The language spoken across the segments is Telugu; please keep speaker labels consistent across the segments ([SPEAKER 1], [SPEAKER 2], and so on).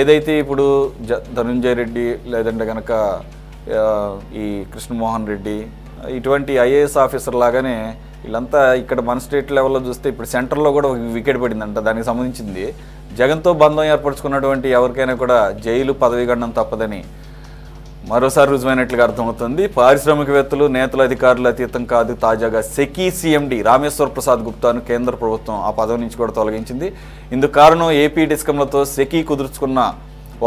[SPEAKER 1] ఏదైతే ఇప్పుడు ధనుంజయ రెడ్డి లేదంటే కనుక ఈ కృష్ణమోహన్ రెడ్డి ఇటువంటి ఐఏఎస్ ఆఫీసర్ లాగానే వీళ్ళంతా ఇక్కడ మన స్టేట్ లెవెల్లో చూస్తే ఇప్పుడు సెంటర్లో కూడా వికెట్ పడిందంట. దానికి సంబంధించింది జగన్తో బంధం ఏర్పరచుకున్నటువంటి ఎవరికైనా కూడా జైలు పదవీ గండం తప్పదని మరోసారి రుజువైనట్లుగా అర్థమవుతుంది. పారిశ్రామికవేత్తలు నేతలు అధికారులు అతీతం కాదు. తాజాగా సెకీ సీఎండీ రామేశ్వర్ ప్రసాద్ గుప్తాను కేంద్ర ప్రభుత్వం ఆ పదవి నుంచి కూడా తొలగించింది. ఇందుకు కారణం ఏపీ డిస్కంలతో సెకీ కుదుర్చుకున్న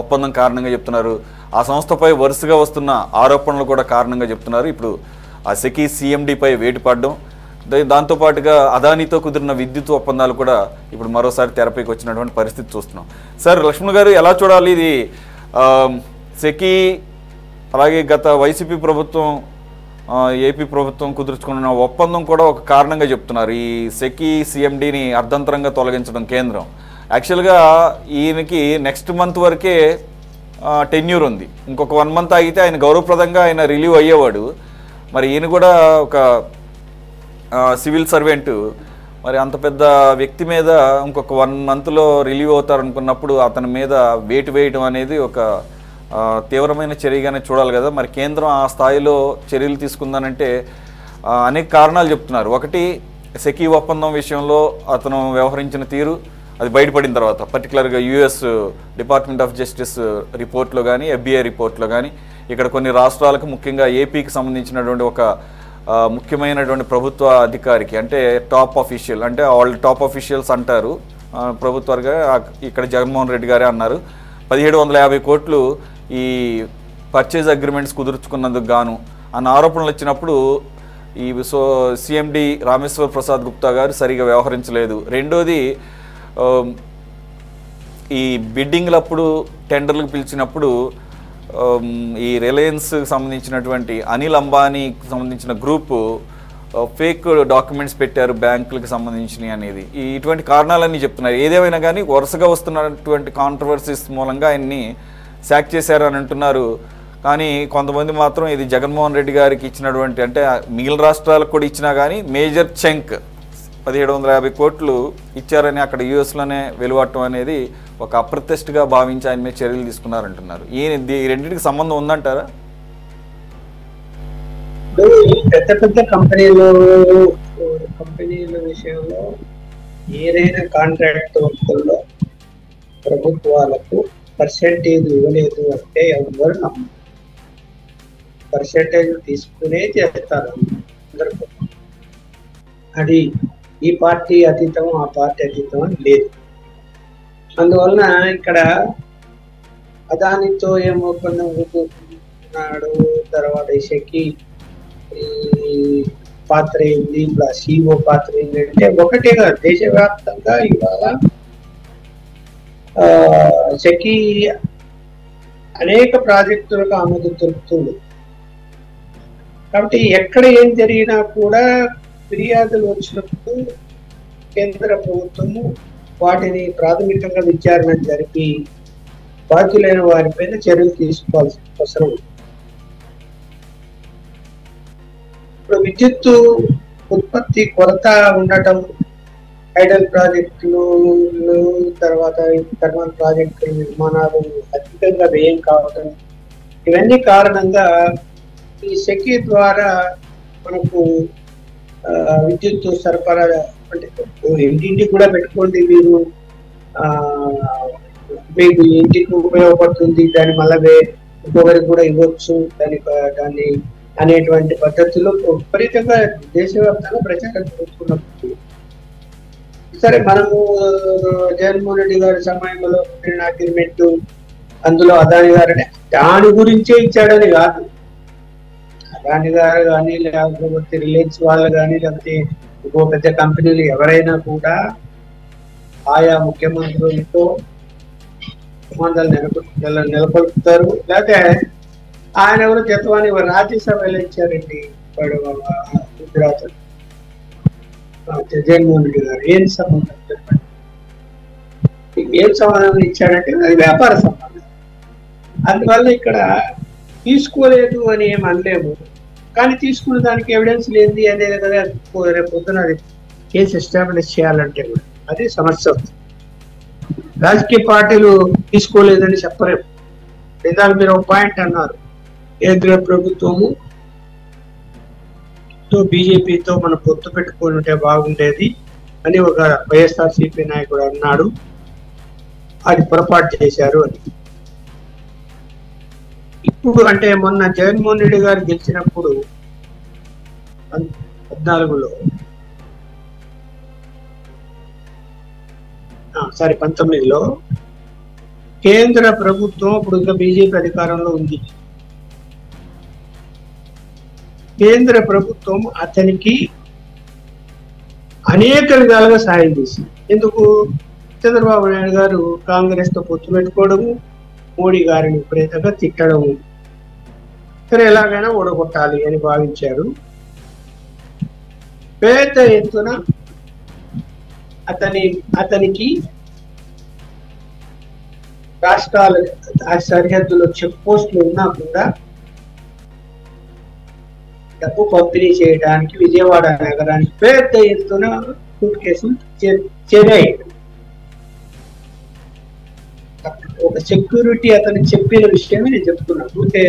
[SPEAKER 1] ఒప్పందం కారణంగా చెప్తున్నారు. ఆ సంస్థపై వరుసగా వస్తున్న ఆరోపణలు కూడా కారణంగా చెప్తున్నారు. ఇప్పుడు ఆ సెకీ సీఎండీపై వేటు పడడం, దాంతోపాటుగా అదానీతో కుదిరిన విద్యుత్ ఒప్పందాలు కూడా ఇప్పుడు మరోసారి తెరపైకి వచ్చినటువంటి పరిస్థితి చూస్తున్నాం. సార్ లక్ష్మణ్ గారు, ఎలా చూడాలి ఇది? సెకీ అలాగే గత వైసీపీ ప్రభుత్వం ఏపీ ప్రభుత్వం కుదుర్చుకున్న ఒప్పందం కూడా ఒక కారణంగా చెప్తున్నారు. ఈ సెకీ సీఎండీని అర్ధంతరంగా తొలగించడం కేంద్రం. యాక్చువల్గా ఈయనకి నెక్స్ట్ మంత్ వరకే టెన్యూర్ ఉంది. ఇంకొక 1 మంత్ ఆగితే ఆయన గౌరవప్రదంగా ఆయన రిలీవ్ అయ్యేవాడు. మరి ఈయన కూడా ఒక సివిల్ సర్వెంటు, మరి అంత పెద్ద వ్యక్తి మీద ఇంకొక 1 మంత్లో రిలీవ్ అవుతారనుకున్నప్పుడు అతని మీద వేటు వేయడం అనేది ఒక తీవ్రమైన చర్యగానే చూడాలి కదా. మరి కేంద్రం ఆ స్థాయిలో చర్యలు తీసుకుందానంటే అనేక కారణాలు చెప్తున్నారు. ఒకటి, సెకీ ఒప్పందం విషయంలో అతను వ్యవహరించిన తీరు అది బయటపడిన తర్వాత, పర్టికులర్గా యుఎస్ డిపార్ట్మెంట్ ఆఫ్ జస్టిస్ రిపోర్ట్లో కానీ ఎఫ్బిఐ రిపోర్ట్లో కానీ ఇక్కడ కొన్ని రాష్ట్రాలకు ముఖ్యంగా ఏపీకి సంబంధించినటువంటి ఒక ముఖ్యమైనటువంటి ప్రభుత్వ అధికారికి, అంటే టాప్ అఫీషియల్, అంటే వాళ్ళు టాప్ అఫీషియల్స్ అంటారు ప్రభుత్వాలుగా, ఇక్కడ జగన్మోహన్ రెడ్డి గారే అన్నారు 1750 కోట్లు ఈ పర్చేజ్ అగ్రిమెంట్స్ కుదుర్చుకున్నందుకు గాను అన్న ఆరోపణలు వచ్చినప్పుడు ఈ సీఎండీ రామేశ్వర్ ప్రసాద్ గుప్తా గారు సరిగా వ్యవహరించలేదు. రెండోది, ఈ బిడ్డింగ్లప్పుడు టెండర్లకు పిలిచినప్పుడు ఈ రిలయన్స్కి సంబంధించినటువంటి అనిల్ అంబానీకి సంబంధించిన గ్రూపు ఫేక్ డాక్యుమెంట్స్ పెట్టారు బ్యాంకులకు సంబంధించినవి అనేది, ఇటువంటి కారణాలన్నీ చెప్తున్నారు. ఏదేమైనా కానీ వరుసగా వస్తున్నటువంటి కాంట్రవర్సీస్ మూలంగా ఆయన్ని శాక్ చేశారు అని అంటున్నారు. కానీ కొంతమంది మాత్రం ఇది జగన్మోహన్ రెడ్డి గారికి ఇచ్చినటువంటి, అంటే మిగిలిన రాష్ట్రాలకు కూడా ఇచ్చినా కానీ మేజర్ చంక్ 1750 కోట్లు ఇచ్చారని అక్కడ యూఎస్లోనే వెలువడటం అనేది ఒక అప్రతిష్టగా భావించి ఆయన మీద చర్యలు తీసుకున్నారంటున్నారు. ఈ రెండింటికి సంబంధం ఉందంటారా?
[SPEAKER 2] పెద్ద పెద్ద కంపెనీల విషయంలో ఏదైనా కాంట్రాక్ట్ వర్కుల్లో ప్రభుత్వాలకు పర్సెంటేజ్ ఇవ్వలేదు అంటే ఎవరు నమ్మరు. పర్సెంటేజ్ తీసుకునే చేస్తారు అందరూ. అది ఈ పార్టీ అతీతం ఆ పార్టీ అతీతం అని లేదు. అందువలన ఇక్కడ అదానితో ఏం ఒప్పందం కుదుర్చుకున్నాడు, తర్వాత సెకీ పాత్ర ఏంది, ఇప్పుడు సిఓ పాత్ర ఏంటి అంటే ఒకటేగా దేశవ్యాప్తంగా ఇవాళ సెకీ అనేక ప్రాజెక్టులకు ఆమోదం తెలుపుతుంది. కాబట్టి ఎక్కడ ఏం జరిగినా కూడా ఫిర్యాదులు వచ్చినప్పుడు కేంద్ర ప్రభుత్వము వాటిని ప్రాథమికంగా విచారణ జరిపి బాధ్యులైన వారిపైన చర్యలు తీసుకోవాల్సిన అవసరం ఉంది. ఇప్పుడు విద్యుత్ ఉత్పత్తి కొరత ఉండటం, హైడల్ ప్రాజెక్టులు, తర్వాత థర్మల్ ప్రాజెక్టుల నిర్మాణాలు అధికంగా వ్యయం కావడం, ఇవన్నీ కారణంగా ఈ సెకీ ద్వారా మనకు విద్యుత్ సరఫరా, అంటే ఇంటింటికి కూడా పెట్టుకోండి మీరు, మీకు ఇంటికి ఉపయోగపడుతుంది, దాన్ని మళ్ళీ ఇంకొకరికి కూడా ఇవ్వచ్చు దాన్ని అనేటువంటి పద్ధతిలో విపరీతంగా దేశవ్యాప్తంగా ప్రచారం జరుగుతున్నప్పుడు, సరే మనము జగన్మోహన్ రెడ్డి గారి సమయంలో అగ్రిమెంట్ అందులో అదాని గారు అంటే దాని గురించే ఇచ్చాడని కాదు, అదాని గారు కానీ లేకపోతే రిలయన్స్ వాళ్ళు కానీ లేకపోతే ఇంకో పెద్ద కంపెనీలు ఎవరైనా కూడా ఆయా ముఖ్యమంత్రులతో సంబంధాలు నెలకొల్పుతారు. లేకపోతే ఆయన ఎవరు జతవాణి రాజ్యసభ ఇచ్చారండి వాడు గుజరాత్ జగన్మోహన్ రెడ్డి గారు. ఏం సంబంధం చెప్పండి? ఏం సంబంధం ఇచ్చాడంటే అది వ్యాపార సంబంధం. అందువల్ల ఇక్కడ తీసుకోలేదు అని ఏం అనలేము, కానీ తీసుకున్న దానికి ఎవిడెన్స్ లేనిది అనేది కదా రేపు పొద్దున కేసు ఎస్టాబ్లిష్ చేయాలంటే కూడా అది సమస్య. రాజకీయ పార్టీలు తీసుకోలేదని చెప్పలేము. లేదా మీరు ఒక పాయింట్ అన్నారు, కేంద్ర ప్రభుత్వము బీజేపీతో మనం పొత్తు పెట్టుకొని ఉంటే బాగుండేది అని ఒక వైఎస్ఆర్సీపీ నాయకుడు అన్నాడు. అది పొరపాటు చేశారు అని. ఇప్పుడు అంటే మొన్న జగన్మోహన్ రెడ్డి గారు గెలిచినప్పుడు 19లో కేంద్ర ప్రభుత్వం ఇప్పుడు ఇంకా బీజేపీ అధికారంలో ఉంది. కేంద్ర ప్రభుత్వం అతనికి అనేక విధాలుగా సాయం చేసింది. ఎందుకు? చంద్రబాబు నాయుడు గారు కాంగ్రెస్ తో పొత్తు పెట్టుకోవడము, మోడీ గారిని విపరీతంగా తిట్టడము, సరే ఎలాగైనా ఓడగొట్టాలి అని భావించారు. పెద్ద ఎత్తున అతనికి రాష్ట్రాల సరిహద్దులో చెక్ పోస్టులు ఉన్నా కూడా డబ్బు పంపిణీ చేయడానికి విజయవాడ నగరానికి పెద్ద ఎత్తున సూట్ కేసులు చేరాయి. ఒక సెక్యూరిటీ అతను చెప్పిన విషయమే నేను చెప్తున్నా, ఊరికే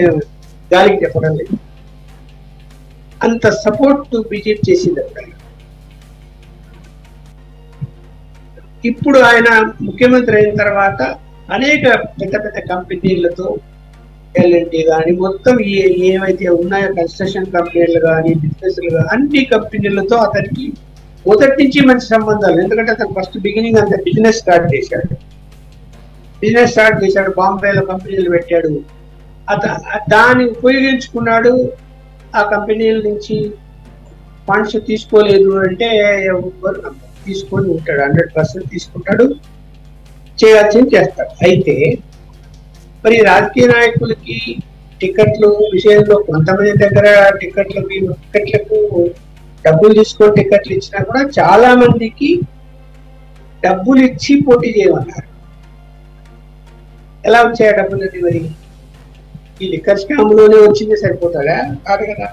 [SPEAKER 2] గాలికి చెప్పడం లేదు. అంత సపోర్ట్ బీజేపీ చేసింది అక్కడ. ఇప్పుడు ఆయన ముఖ్యమంత్రి అయిన తర్వాత అనేక పెద్ద పెద్ద కంపెనీలతో ఎల్ఎన్టీ కానీ మొత్తం ఏమైతే ఉన్నాయో కన్స్ట్రక్షన్ కంపెనీలు కానీ బిజినెస్లు కానీ అన్ని కంపెనీలతో అతనికి మొదటి నుంచి మంచి సంబంధాలు. ఎందుకంటే అతను ఫస్ట్ బిగినింగ్ అంత బిజినెస్ స్టార్ట్ చేశాడు, బాంబేలో కంపెనీలు పెట్టాడు. దాన్ని ఉపయోగించుకున్నాడు. ఆ కంపెనీల నుంచి ఫండ్స్ తీసుకోలేదు అంటే తీసుకొని ఉంటాడు, 100% తీసుకుంటాడు, చేయాల్సింది చేస్తాడు. అయితే మరి రాజకీయ నాయకులకి టికెట్లు విషయంలో కొంతమంది దగ్గర టికెట్లకు డబ్బులు తీసుకొని టికెట్లు ఇచ్చినా కూడా చాలా మందికి డబ్బులు ఇచ్చి పోటీ చేయమన్నారు. ఎలా వచ్చాయి డబ్బులన్నీ? మరి ఈ లిక్కర్ స్కామ్ లోనే వచ్చింది సరిపోతాడా? కాదు కదా,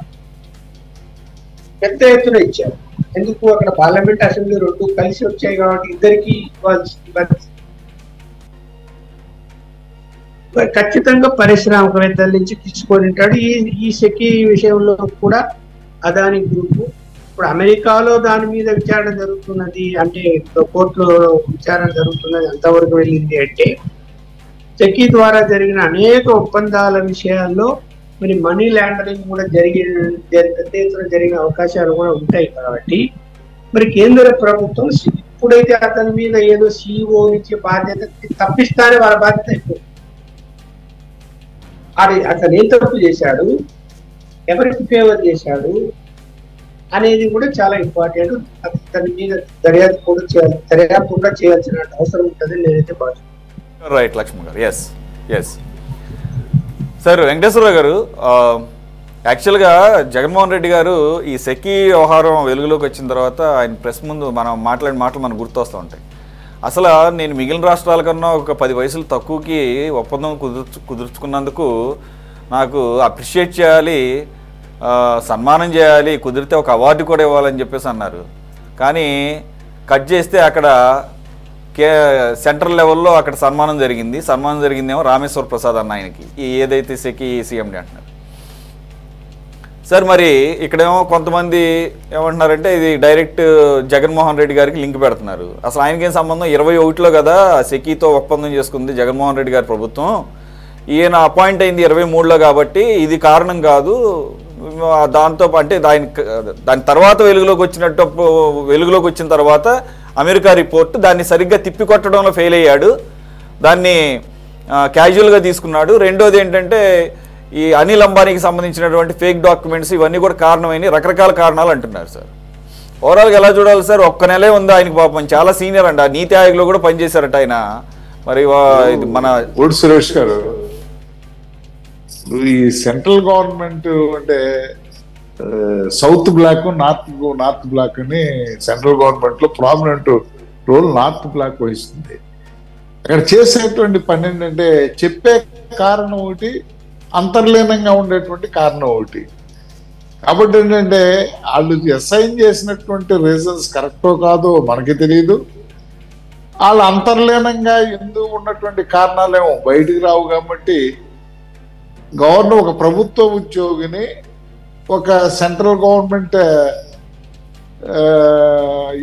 [SPEAKER 2] పెద్ద ఎత్తున ఇచ్చారు. ఎందుకు? అక్కడ పార్లమెంట్ అసెంబ్లీ రెండు కలిసి వచ్చాయి కాబట్టి ఇద్దరికి ఖచ్చితంగా పారిశ్రామికవేత్తల నుంచి తీసుకొని ఉంటాడు. ఈ సెకీ విషయంలో కూడా అదాని గ్రూప్ ఇప్పుడు అమెరికాలో దాని మీద విచారణ జరుగుతున్నది, అంటే కోర్టులో విచారణ జరుగుతున్నది. ఎంతవరకు వెళ్ళింది అంటే సెకీ ద్వారా జరిగిన అనేక ఒప్పందాల విషయాల్లో మరి మనీ లాండరింగ్ కూడా జరిగిన అవకాశాలు కూడా ఉంటాయి. కాబట్టి మరి కేంద్ర ప్రభుత్వం ఇప్పుడైతే అతని మీద ఏదో సిఇఓ నుంచి బాధ్యత తప్పిస్తానే వాళ్ళ బాధ్యత అయిపోయింది. అతను ఏం తప్పు చేశాడు, ఎవరికి ఫేవర్ చేశాడు అనేది కూడా చాలా ఇంపార్టెంట్. అతని మీద దర్యాప్తు కూడా చేయాల్సిన అవసరం ఉంటుంది నేనైతే భావిస్తున్నాను.
[SPEAKER 1] రైట్ లక్ష్మణ్ గారు. Yes sir. వెంకటేశ్వరరావు గారు, యాక్చువల్గా జగన్మోహన్ రెడ్డి గారు ఈ సెకీ వ్యవహారం వెలుగులోకి వచ్చిన తర్వాత ఆయన ప్రెస్ ముందు మనం మాట్లాడిన మాటలు మనకు గుర్తొస్తూ ఉంటాయి. అసలు నేను మిగిలిన రాష్ట్రాల కన్నా ఒక 10 వయసులు తక్కువకి ఒప్పందం కుదుర్చుకున్నందుకు నాకు అప్రిషియేట్ చేయాలి, సన్మానం చేయాలి, కుదిరితే ఒక అవార్డు కూడా ఇవ్వాలని చెప్పేసి అన్నారు. కానీ కట్ చేస్తే అక్కడ సెంట్రల్ లెవెల్లో అక్కడ సన్మానం జరిగిందేమో రామేశ్వర ప్రసాద్ అన్న ఆయనకి, ఏదైతే సెకీ సీఎండి అంటున్నారు. సార్ మరి ఇక్కడేమో కొంతమంది ఏమంటున్నారంటే ఇది డైరెక్ట్ జగన్మోహన్ రెడ్డి గారికి లింక్ పెడుతున్నారు. అసలు ఆయనకేం సంబంధం? 21లో కదా సెకీతో ఒప్పందం చేసుకుంది జగన్మోహన్ రెడ్డి గారి ప్రభుత్వం, ఈయన అపాయింట్ అయింది 23లో కాబట్టి ఇది కారణం కాదు. దాంతో అంటే దాని తర్వాత వెలుగులోకి వచ్చిన తర్వాత అమెరికా రిపోర్ట్ దాన్ని సరిగ్గా తిప్పికొట్టడంలో ఫెయిల్ అయ్యాడు, దాన్ని క్యాజువల్గా తీసుకున్నాడు. రెండోది ఏంటంటే ఈ అనిల్ అంబానీకి సంబంధించినటువంటి ఫేక్ డాక్యుమెంట్స్ ఇవన్నీ కూడా కారణమైన రకరకాల కారణాలు అంటున్నారు సార్. ఓవరాల్గా ఎలా చూడాలి సార్? ఒక్క నెలే ఉంది ఆయనకి, పాపం చాలా సీనియర్ అండి, నీతి ఆయోగ్లో కూడా పనిచేశారట ఆయన. మరి ఇది మన
[SPEAKER 3] సురేష్ గారు, ఈ సెంట్రల్ గవర్నమెంట్ అంటే సౌత్ బ్లాక్ నార్త్ బ్లాక్ అని సెంట్రల్ గవర్నమెంట్ లో ప్రామినెంట్ రోల్ నార్త్ బ్లాక్ వహిస్తుంది. అక్కడ చేసేటువంటి పని ఏంటంటే చెప్పే కారణం ఒకటి, అంతర్లీనంగా ఉండేటువంటి కారణం ఒకటి. కాబట్టి ఏంటంటే వాళ్ళు అసైన్ చేసినటువంటి రీజన్స్ కరెక్టో కాదో మనకి తెలియదు. వాళ్ళు అంతర్లీనంగా ఎందుకు ఉన్నటువంటి కారణాలేమో బయటికి రావు. కాబట్టి గవర్నర్ ఒక ప్రభుత్వ ఉద్యోగిని ఒక సెంట్రల్ గవర్నమెంట్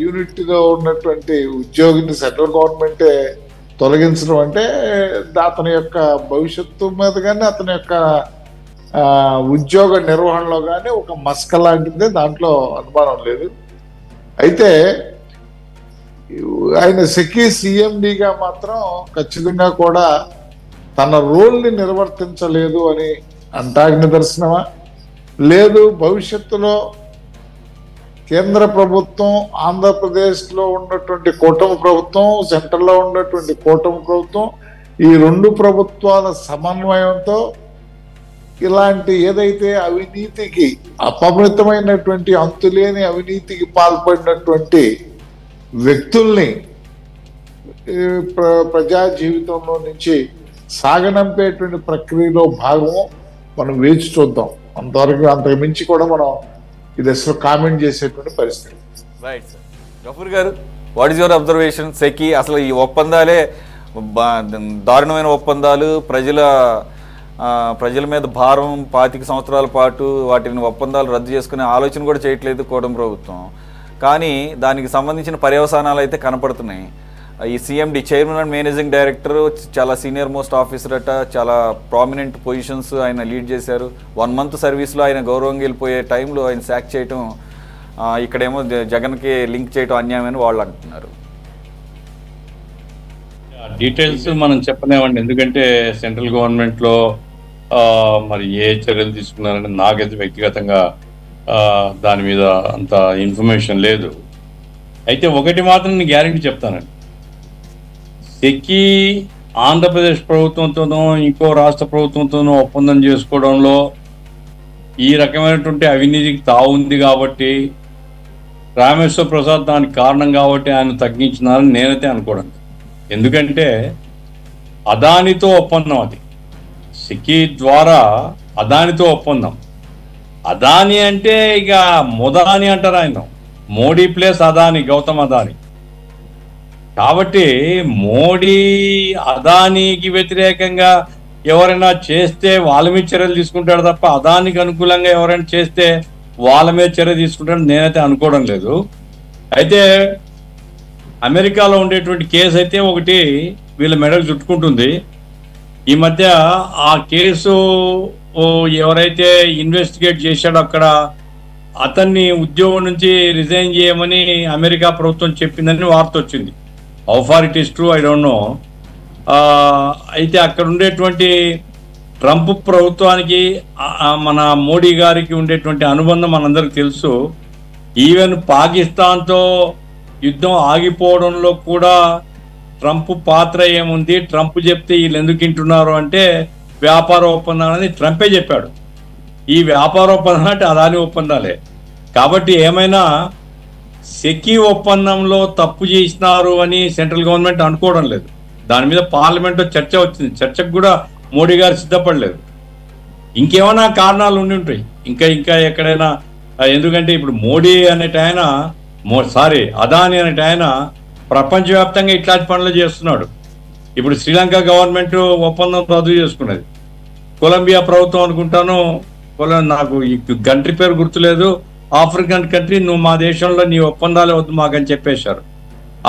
[SPEAKER 3] యూనిట్గా ఉన్నటువంటి ఉద్యోగిని సెంట్రల్ గవర్నమెంటే తొలగించడం అంటే అతని యొక్క భవిష్యత్తు మీద కానీ అతని యొక్క ఉద్యోగ నిర్వహణలో కానీ ఒక మస్క లాంటిదే, దాంట్లో అనుమానం లేదు. అయితే ఆయన సెకీ సీఎండిగా మాత్రం ఖచ్చితంగా కూడా తన రోల్ని నిర్వర్తించలేదు అని అంటానికి నిదర్శనమా? లేదు, భవిష్యత్తులో కేంద్ర ప్రభుత్వం, ఆంధ్రప్రదేశ్లో ఉన్నటువంటి కూటమి ప్రభుత్వం, సెంట్రల్లో ఉన్నటువంటి కూటమి ప్రభుత్వం, ఈ రెండు ప్రభుత్వాల సమన్వయంతో ఇలాంటి ఏదైతే అవినీతికి అపరిమితమైనటువంటి అంతులేని అవినీతికి పాల్పడినటువంటి వ్యక్తుల్ని ప్రజా జీవితంలో నుంచి సాగనంపేటువంటి ప్రక్రియలో భాగం మనం వేచి చూద్దాం. అంతవరకు అంతకు మించి కూడా మనం ఇది అసలు కామెంట్ చేసేటువంటి పరిస్థితి.
[SPEAKER 1] Right sir. Ghafoor garu, what is your observation? SECI అసలు ఈ ఒప్పందాలే దారుణమైన ఒప్పందాలు, ప్రజల మీద భారం, 25 సంవత్సరాల పాటు వాటిని ఒప్పందాలు రద్దు చేసుకునే ఆలోచన కూడా చేయట్లేదు కూటమి ప్రభుత్వం. కానీ దానికి సంబంధించిన పర్యవసానాలు అయితే కనపడుతున్నాయి. ఈ CMD, chairman and managing director, చాలా సీనియర్ మోస్ట్ ఆఫీసర్ అట, చాలా ప్రామినెంట్ పొజిషన్స్ ఆయన లీడ్ చేశారు. 1 మంత్ సర్వీస్లో ఆయన గౌరవంగా వెళ్ళిపోయే టైంలో ఆయన శాక్ చేయటం, ఇక్కడేమో జగన్కి లింక్ చేయటం అన్యాయమని వాళ్ళు అంటున్నారు.
[SPEAKER 4] డీటెయిల్స్ మనం చెప్పలేమండి, ఎందుకంటే సెంట్రల్ గవర్నమెంట్లో మరి ఏ చర్యలు తీసుకున్నారని నాకైతే వ్యక్తిగతంగా దాని మీద అంత ఇన్ఫర్మేషన్ లేదు. అయితే ఒకటి మాత్రం నేను గ్యారెంటీ చెప్తానండి, సెకీ ఆంధ్రప్రదేశ్ ప్రభుత్వంతోనో ఇంకో రాష్ట్ర ప్రభుత్వంతోనో ఒప్పందం చేసుకోవడంలో ఈ రకమైనటువంటి అవినీతికి తావుంది కాబట్టి, రామేశ్వర ప్రసాద్ దానికి కారణం కాబట్టి ఆయన తగ్గించినారని నేనైతే అనుకోవడం. ఎందుకంటే అదానితో ఒప్పందం, అది సెకీ ద్వారా అదానితో ఒప్పందం. అదాని అంటే ఇక మొదాని అంటారు ఆయన, మోడీ ప్లేస్ అదాని, గౌతమ్ అదాని. కాబట్టి మోడీ అదానికి వ్యతిరేకంగా ఎవరైనా చేస్తే వాళ్ళ మీద చర్యలు తీసుకుంటాడు తప్ప, అదానికి అనుకూలంగా ఎవరైనా చేస్తే వాళ్ళ మీద చర్య తీసుకుంటాడు నేనైతే అనుకోవడం లేదు. అయితే అమెరికాలో ఉండేటువంటి కేసు అయితే ఒకటి వీళ్ళ మెడలు చుట్టుకుంటుంది. ఈ మధ్య ఆ కేసు ఎవరైతే ఇన్వెస్టిగేట్ చేశాడో అక్కడ అతన్ని ఉద్యోగం నుంచి రిజైన్ చేయమని అమెరికా ప్రభుత్వం చెప్పిందని వార్త వచ్చింది. How far it is true I don't know. అయితే అక్కడ ఉండేటువంటి ట్రంప్ ప్రభుత్వానికి మన మోడీ గారికి ఉండేటువంటి అనుబంధం మనందరికి తెలుసు. ఈవెన్ పాకిస్తాన్తో యుద్ధం ఆగిపోవడంలో కూడా ట్రంప్ పాత్ర ఏముంది, ట్రంప్ చెప్తే వీళ్ళు ఎందుకు వింటున్నారు అంటే వ్యాపార ఒప్పందం అనేది ట్రంపే చెప్పాడు. ఈ వ్యాపార ఒప్పందం అంటే అదాని ఒప్పందాలే. కాబట్టి ఏమైనా సెకీ ఒప్పందంలో తప్పు చేసినారు అని సెంట్రల్ గవర్నమెంట్ అనుకోవడం లేదు. దాని మీద పార్లమెంట్లో చర్చ వచ్చింది, చర్చకు కూడా మోడీ గారు సిద్ధపడలేదు. ఇంకేమైనా కారణాలు ఉండి ఉంటాయి, ఇంకా ఎక్కడైనా. ఎందుకంటే ఇప్పుడు మోడీ అనేటి ఆయన, అదాని అనేటి ఆయన ప్రపంచవ్యాప్తంగా ఇట్లాంటి పనులు చేస్తున్నాడు. ఇప్పుడు శ్రీలంక గవర్నమెంట్ ఒప్పందం రద్దు చేసుకున్నది. కొలంబియా ప్రభుత్వం అనుకుంటాను, నాకు ఈ కంట్రీ పేరు గుర్తులేదు, ఆఫ్రికన్ కంట్రీ, నువ్వు మా దేశంలో నీ ఒప్పందాలే వద్దు మాకని చెప్పేశారు.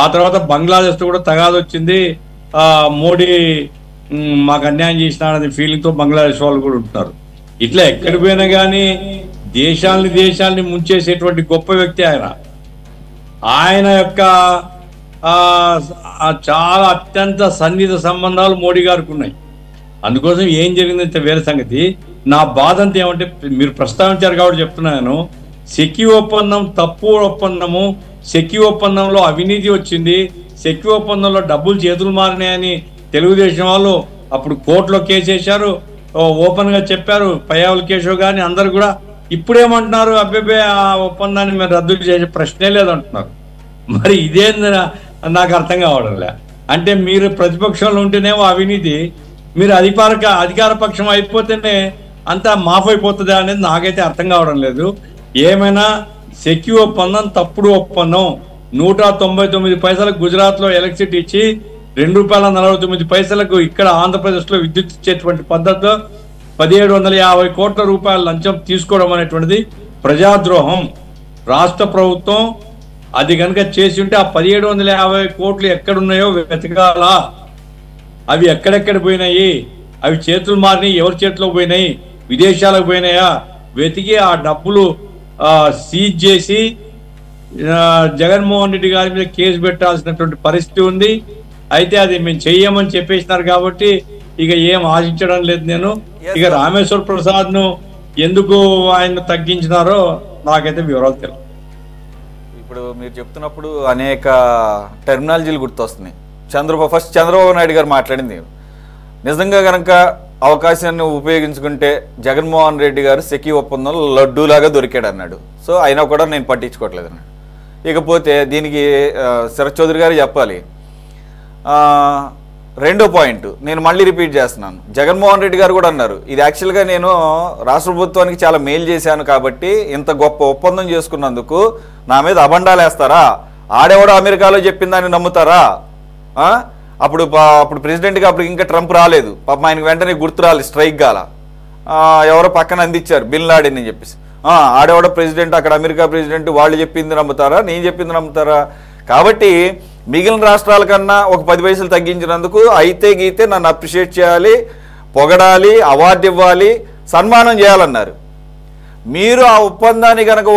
[SPEAKER 4] ఆ తర్వాత బంగ్లాదేశ్తో కూడా తగాదు వచ్చింది. మోడీ మాకు అన్యాయం చేసినాడనే ఫీలింగ్తో బంగ్లాదేశ్ వాళ్ళు కూడా ఉంటున్నారు. ఇట్లా ఎక్కడికి పోయినా కానీ దేశాలని ముంచేసేటువంటి గొప్ప వ్యక్తి ఆయన యొక్క చాలా అత్యంత సన్నిహిత సంబంధాలు మోడీ గారికి ఉన్నాయి. అందుకోసం ఏం జరిగిందంటే వేరే సంగతి. నా బాధ అంతా ఏమంటే, మీరు ప్రస్తావించారు కాబట్టి చెప్తున్నాను, సెకీ ఒప్పందం తప్పు ఒప్పందము, సెకీ ఒప్పందంలో అవినీతి వచ్చింది, సెకీ ఒప్పందంలో డబ్బులు చేతులు మారినాయని తెలుగుదేశం వాళ్ళు అప్పుడు కోర్టులో కేసు వేశారు, ఓపెన్గా చెప్పారు. పయ్యావుల కేశవ్ కానీ అందరు కూడా ఇప్పుడేమంటున్నారు, అబ్బాయి ఆ ఒప్పందాన్ని మేము రద్దు చేసే ప్రశ్నే లేదంటున్నారు. మరి ఇదేంది నాకు అర్థం కావడంలే. అంటే మీరు ప్రతిపక్షంలో ఉంటేనేమో అవినీతి, మీరు అధికార పక్షం అయిపోతేనే అంతా మాఫ్ అయిపోతుందా అనేది నాకైతే అర్థం కావడం లేదు. ఏమైనా సెక్యూ ఒప్పందం తప్పుడు ఒప్పందం, 199 పైసలకు గుజరాత్ లో ఎలక్ట్రిసిటీ ఇచ్చి ₹2.49 ఇక్కడ ఆంధ్రప్రదేశ్ లో విద్యుత్ ఇచ్చేటువంటి పద్ధతిలో 1750 కోట్ల రూపాయల లంచం తీసుకోవడం అనేటువంటిది ప్రజాద్రోహం. రాష్ట్ర ప్రభుత్వం అది కనుక చేసి ఉంటే ఆ 1750 కోట్లు ఎక్కడున్నాయో వెతకాలా, అవి ఎక్కడెక్కడ పోయినాయి, అవి చేతులు మారినాయి, ఎవరి చేతిలో పోయినాయి, విదేశాలకు పోయినాయా వెతికి ఆ డబ్బులు సీజ్ చేసి జగన్మోహన్ రెడ్డి గారి మీద కేసు పెట్టాల్సినటువంటి పరిస్థితి ఉంది. అయితే అది మేము చెయ్యమని చెప్పేసినారు కాబట్టి ఇక ఏం ఆశించడం లేదు నేను. ఇక రామేశ్వర ప్రసాద్ ను ఎందుకు ఆయన తగ్గించినారో నాకైతే వివరాలు తెలియదు.
[SPEAKER 1] ఇప్పుడు మీరు చెప్తున్నప్పుడు అనేక టెర్మినాలజీలు గుర్తొస్తున్నాయి. ఫస్ట్ చంద్రబాబు నాయుడు గారు మాట్లాడింది, నిజంగా కనుక అవకాశాన్ని ఉపయోగించుకుంటే జగన్మోహన్ రెడ్డి గారు సెకీ ఒప్పందంలో లడ్డూలాగా దొరికాడు అన్నాడు. సో అయినా కూడా నేను పట్టించుకోవట్లేదు అన్నాడు. ఇకపోతే దీనికి శరత్ చౌదరి గారు చెప్పాలి. రెండో పాయింట్ నేను మళ్ళీ రిపీట్ చేస్తున్నాను, జగన్మోహన్ రెడ్డి గారు కూడా అన్నారు, ఇది యాక్చువల్గా నేను రాష్ట్ర ప్రభుత్వానికి చాలా మేలు చేశాను కాబట్టి ఇంత గొప్ప ఒప్పందం చేసుకున్నందుకు నా మీద అబండాలు వేస్తారా, ఆడేవాడు అమెరికాలో చెప్పిందని నమ్ముతారా? అప్పుడు ప్రెసిడెంట్గా అప్పుడు ఇంకా ట్రంప్ రాలేదు, పాపం ఆయనకు వెంటనే గుర్తు రాలేదు, స్ట్రైక్ గాల ఎవరో పక్కన అందించారు బిన్ లాడెన్ అని చెప్పేసి. ఆడేవాడో ప్రెసిడెంట్, అక్కడ అమెరికా ప్రెసిడెంట్, వాళ్ళు చెప్పింది నమ్ముతారా, నేను చెప్పింది నమ్ముతారా? కాబట్టి మిగిలిన రాష్ట్రాల కన్నా ఒక 10 పైసలు తగ్గించినందుకు అయితే గీతే నన్ను అప్రిషియేట్ చేయాలి, పొగడాలి, అవార్డు ఇవ్వాలి, సన్మానం చేయాలన్నారు. మీరు ఆ ఒప్పందాన్ని కనుక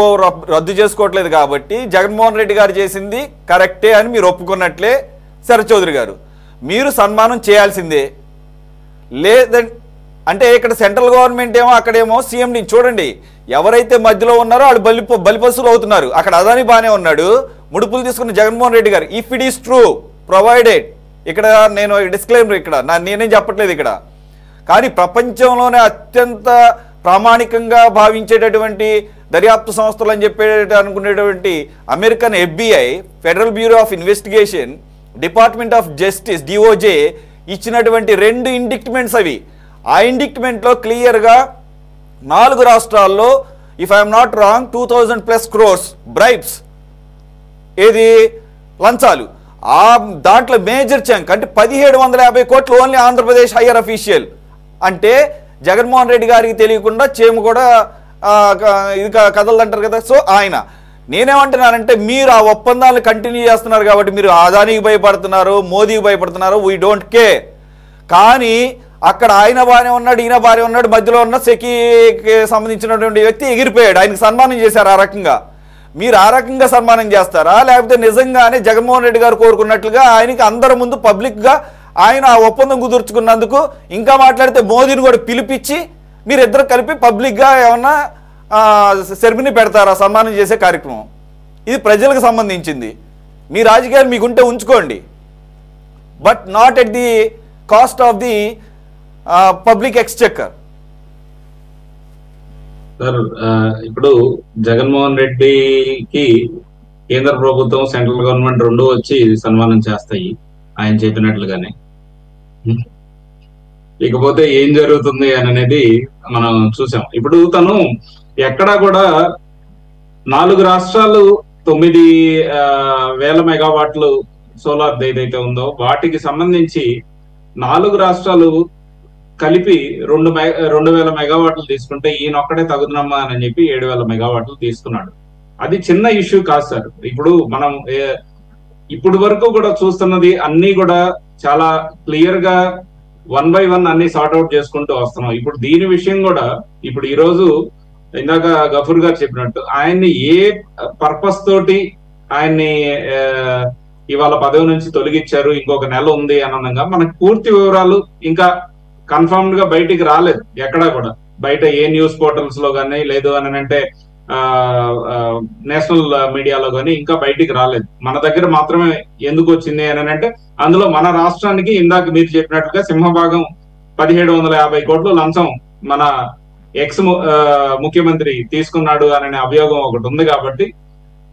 [SPEAKER 1] రద్దు చేసుకోవట్లేదు కాబట్టి జగన్మోహన్ రెడ్డి గారు చేసింది కరెక్టే అని మీరు ఒప్పుకున్నట్లే శరత్ చౌదరి గారు. మీరు సన్మానం చేయాల్సిందే. లేదంటే అంటే ఇక్కడ సెంట్రల్ గవర్నమెంట్ ఏమో అక్కడేమో సీఎంని చూడండి, ఎవరైతే మధ్యలో ఉన్నారో వాళ్ళు బలిపసులు అవుతున్నారు. అక్కడ అదాని బాగానే ఉన్నాడు, ముడుపులు తీసుకున్న జగన్మోహన్ రెడ్డి గారు. If it is true provided, ఇక్కడ నేను డిస్క్లైమర్, ఇక్కడ నేనేం చెప్పట్లేదు ఇక్కడ, కానీ ప్రపంచంలోనే అత్యంత ప్రామాణికంగా భావించేటటువంటి దర్యాప్తు సంస్థలు అని అనుకునేటువంటి American FBI, federal bureau of investigation, department of justice DOJ ఇచ్చినటువంటి 2 ఇండిక్ట్మెంట్స్ అవి. ఆ ఇండిక్ట్మెంట్లో క్లియర్గా 4 రాష్ట్రాల్లో if I'm not wrong 2000+ crores bribes, ఏది లంచాలు, ఆ దాంట్లో మేజర్ చంక్ అంటే 1750 కోట్లు ఓన్లీ ఆంధ్రప్రదేశ్ హయ్యర్ అఫీషియల్. అంటే జగన్మోహన్ రెడ్డి గారికి తెలియకుండా చేము కూడా ఇది కదలదంటారు కదా. సో ఆయన నేనేమంటున్నానంటే మీరు ఆ ఒప్పందాలను కంటిన్యూ చేస్తున్నారు కాబట్టి మీరు అదానికి భయపడుతున్నారు, మోదీకి భయపడుతున్నారు, వీ డోంట్ కేర్. కానీ అక్కడ ఆయన బాగానే ఉన్నాడు, ఈయన బాగానే ఉన్నాడు, మధ్యలో ఉన్న సెకీకి సంబంధించినటువంటి వ్యక్తి ఎగిరిపోయాడు, ఆయనకు సన్మానం చేశారు. ఆ రకంగా మీరు ఆ రకంగా సన్మానం చేస్తారా, లేకపోతే నిజంగానే జగన్మోహన్ రెడ్డి గారు కోరుకున్నట్లుగా ఆయనకి అందరి ముందు పబ్లిక్గా ఆయన ఆ ఒప్పందం కుదుర్చుకున్నందుకు ఇంకా మాట్లాడితే మోదీని కూడా పిలిపించి మీరిద్దరు కలిపి పబ్లిక్గా ఏమన్నా సెరమనీ పెడతారా సన్మానం చేసే కార్యక్రమం? ఇది ప్రజలకు సంబంధించింది. మీ రాజకీయాలు మీకుంటే ఉంచుకోండి, but not at the cost of the public exchequer.
[SPEAKER 5] Sir ఇప్పుడు జగన్మోహన్ రెడ్డికి కేంద్ర ప్రభుత్వం, సెంట్రల్ గవర్నమెంట్ 2 వచ్చి సన్మానం చేస్తాయి ఆయన చెప్పినట్లుగానే. ఇకపోతే ఏం జరుగుతుంది అని అనేది మనం చూసాం. ఇప్పుడు తను ఎక్కడా కూడా 4 రాష్ట్రాలు 9,000 మెగావాట్లు సోలార్ ఏదైతే ఉందో వాటికి సంబంధించి 4 రాష్ట్రాలు కలిపి 2,000 మెగావాట్లు తీసుకుంటే ఈయన ఒక్కడే తగుదనమ్మా అని చెప్పి 7,000 మెగావాట్లు తీసుకున్నాడు. అది చిన్న ఇష్యూ కాదు సార్. ఇప్పుడు మనం ఇప్పుడు వరకు కూడా చూస్తున్నది అన్ని కూడా చాలా క్లియర్ గా 1 by 1 అన్ని సార్ట్ అవుట్ చేసుకుంటూ వస్తున్నాం. ఇప్పుడు దీని విషయం కూడా ఇప్పుడు ఈ రోజు ఇందాక గఫూర్ గారు చెప్పినట్టు ఆయన్ని ఏ పర్పస్ తోటి ఆయన్ని ఇవాళ పదవి నుంచి తొలగించారు, ఇంకొక నెల ఉంది అనగా మనకు పూర్తి వివరాలు ఇంకా కన్ఫర్మ్డ్ గా బయటికి రాలేదు. ఎక్కడా కూడా బయట ఏ న్యూస్ పోర్టల్స్ లో కానీ లేదు అని అంటే నేషనల్ మీడియాలో కానీ ఇంకా బయటికి రాలేదు. మన దగ్గర మాత్రమే ఎందుకు వచ్చింది అని అంటే అందులో మన రాష్ట్రానికి ఇందాక మీరు చెప్పినట్లుగా సింహభాగం 1750 కోట్లు లంచం మన ఎక్స్ ముఖ్యమంత్రి తీసుకున్నాడు అనే అభియోగం ఒకటి ఉంది కాబట్టి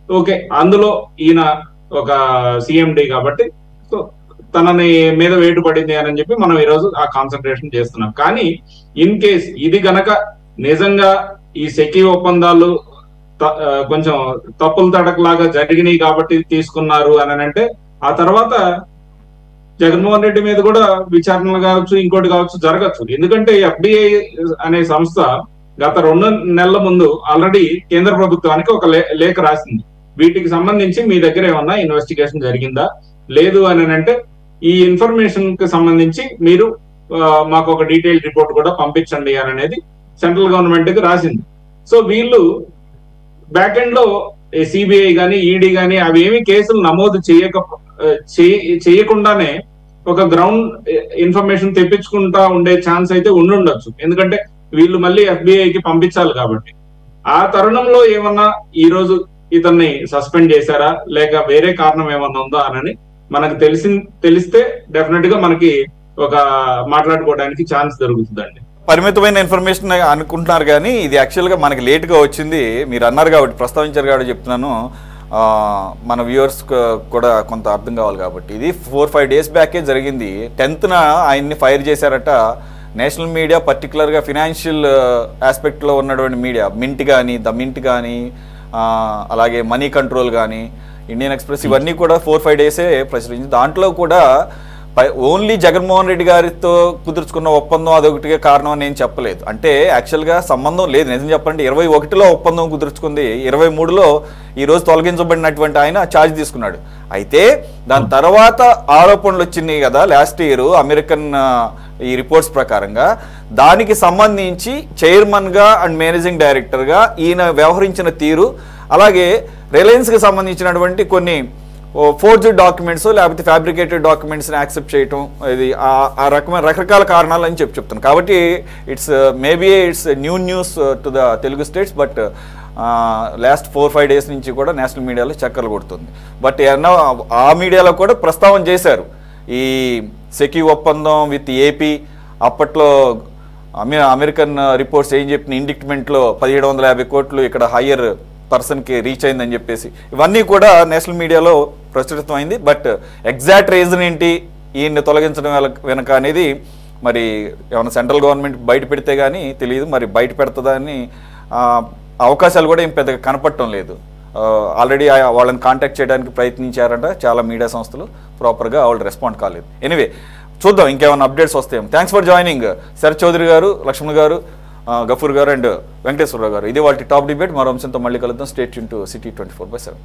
[SPEAKER 5] ఓకే, అందులో ఈయన ఒక CMD కాబట్టి సో తనని మీద వేటు పడింది అని చెప్పి మనం ఈరోజు ఆ కాన్సన్ట్రేషన్ చేస్తున్నాం. కానీ ఇన్ కేస్ ఇది గనక నిజంగా ఈ సెకీ ఒప్పందాలు కొంచెం తప్పులు తడకలాగా జరిగినాయి కాబట్టి తీసుకున్నారు అని అంటే, ఆ తర్వాత జగన్మోహన్ రెడ్డి మీద కూడా విచారణలు కావచ్చు, ఇంకోటి కావచ్చు జరగచ్చు. ఎందుకంటే ఎఫ్డిఐ అనే సంస్థ గత 2 నెలల ముందు ఆల్రెడీ కేంద్ర ప్రభుత్వానికి ఒక లేఖ రాసింది. వీటికి సంబంధించి మీ దగ్గర ఏమన్నా ఇన్వెస్టిగేషన్ జరిగిందా, లేదు అని అంటే ఈ ఇన్ఫర్మేషన్ కి సంబంధించి మీరు మాకు ఒక డీటెయిల్ రిపోర్ట్ కూడా పంపించండి అని అనేది సెంట్రల్ గవర్నమెంట్ కి రాసింది. సో వీళ్ళు బ్యాక్ ఎండ్ లో సిబిఐ కానీ ఈడీ కానీ అవి ఏమి కేసులు నమోదు చేయకుండానే ఒక గ్రౌండ్ ఇన్ఫర్మేషన్ తెప్పించుకుంటా ఉండే ఛాన్స్ అయితే ఉండుండొచ్చు. ఎందుకంటే వీళ్ళు మళ్ళీ ఎఫ్బిఐకి పంపించాలి కాబట్టి. ఆ తరుణంలో ఏమన్నా ఈ రోజు ఇతన్ని సస్పెండ్ చేశారా, లేక వేరే కారణం ఏమన్నా ఉందా అని మనకు తెలిస్తే డెఫినెట్ గా మనకి ఒక మాట్లాడుకోవడానికి ఛాన్స్ దొరుకుతుందండి.
[SPEAKER 1] పరిమితమైన ఇన్ఫర్మేషన్ అనుకుంటున్నారు కానీ ఇది యాక్చువల్గా మనకి లేట్గా వచ్చింది. మీరు అన్నారు కాబట్టి, ప్రస్తావించారు కాబట్టి చెప్తున్నాను, మన వ్యూవర్స్ కూడా కొంత అర్థం కావాలి కాబట్టి. ఇది 4-5 డేస్ బ్యాకే జరిగింది. 10th ఆయన్ని ఫైర్ చేశారట. నేషనల్ మీడియా, పర్టికులర్గా ఫినాన్షియల్ ఆస్పెక్ట్లో ఉన్నటువంటి మీడియా, మింట్ కానీ, ద మింట్ కానీ, అలాగే మనీ కంట్రోల్ కానీ, ఇండియన్ ఎక్స్ప్రెస్, ఇవన్నీ కూడా 4-5 డేసే ప్రచురించింది. దాంట్లో కూడా ఓన్లీ జగన్మోహన్ రెడ్డి గారితో కుదుర్చుకున్న ఒప్పందం అదొకటిగా కారణం అని నేను చెప్పలేదు. అంటే యాక్చువల్గా సంబంధం లేదు. నిజం చెప్పండి, 21లో ఒప్పందం కుదుర్చుకుంది, 23లో ఈరోజు తొలగించబడినటువంటి ఆయన ఛార్జ్ తీసుకున్నాడు. అయితే దాని తర్వాత ఆరోపణలు వచ్చినాయి కదా లాస్ట్ ఇయర్ అమెరికన్ ఈ రిపోర్ట్స్ ప్రకారంగా. దానికి సంబంధించి చైర్మన్గా అండ్ మేనేజింగ్ డైరెక్టర్గా ఈయన వ్యవహరించిన తీరు, అలాగే రిలయన్స్కి సంబంధించినటువంటి కొన్ని ఫోర్జ్డ్ డాక్యుమెంట్స్ లేకపోతే ఫ్యాబ్రికేటెడ్ డాక్యుమెంట్స్ని యాక్సెప్ట్ చేయటం, ఇది ఆ రకమైన రకరకాల కారణాలు అని చెప్తున్నాను. కాబట్టి maybe it's news to the Telugu states, but last 4-5 days నుంచి కూడా నేషనల్ మీడియాలో చక్కర్లు కొడుతుంది. బట్ ఆ మీడియాలో కూడా ప్రస్తావన చేశారు ఈ సెక్యూ ఒప్పందం విత్ ఏపీ. అప్పట్లో అమెరికన్ రిపోర్ట్స్ ఏం చెప్పిన ఇండిక్ట్మెంట్లో 1750 కోట్లు ఇక్కడ హయ్యర్ పర్సన్కి రీచ్ అయిందని చెప్పేసి ఇవన్నీ కూడా నేషనల్ మీడియాలో ప్రచురితం అయింది. బట్ ఎగ్జాక్ట్ రీజన్ ఏంటి ఈయన్ని తొలగించడం వెనక అనేది మరి ఏమైనా సెంట్రల్ గవర్నమెంట్ బయట పెడితే కానీ తెలియదు. మరి బయట పెడుతుందా అని అవకాశాలు కూడా ఏం పెద్దగా కనపడటం లేదు. ఆల్రెడీ వాళ్ళని కాంటాక్ట్ చేయడానికి ప్రయత్నించారంట చాలా మీడియా సంస్థలు, ప్రాపర్గా వాళ్ళు రెస్పాండ్ కాలేదు. ఎనీవే చూద్దాం ఇంకేమైనా అప్డేట్స్ వస్తాయేమో. Thanks for joining Sharath Chowdary garu, Lakshman గారు, గఫూర్ గారు అండ్ వెంకటేశ్వరరావు గారు. ఇది వాళ్ళ టాప్ డిబేట్. మరో అంశంతో మళ్ళీ కలుద్దాం. Stay tune to city 24/7.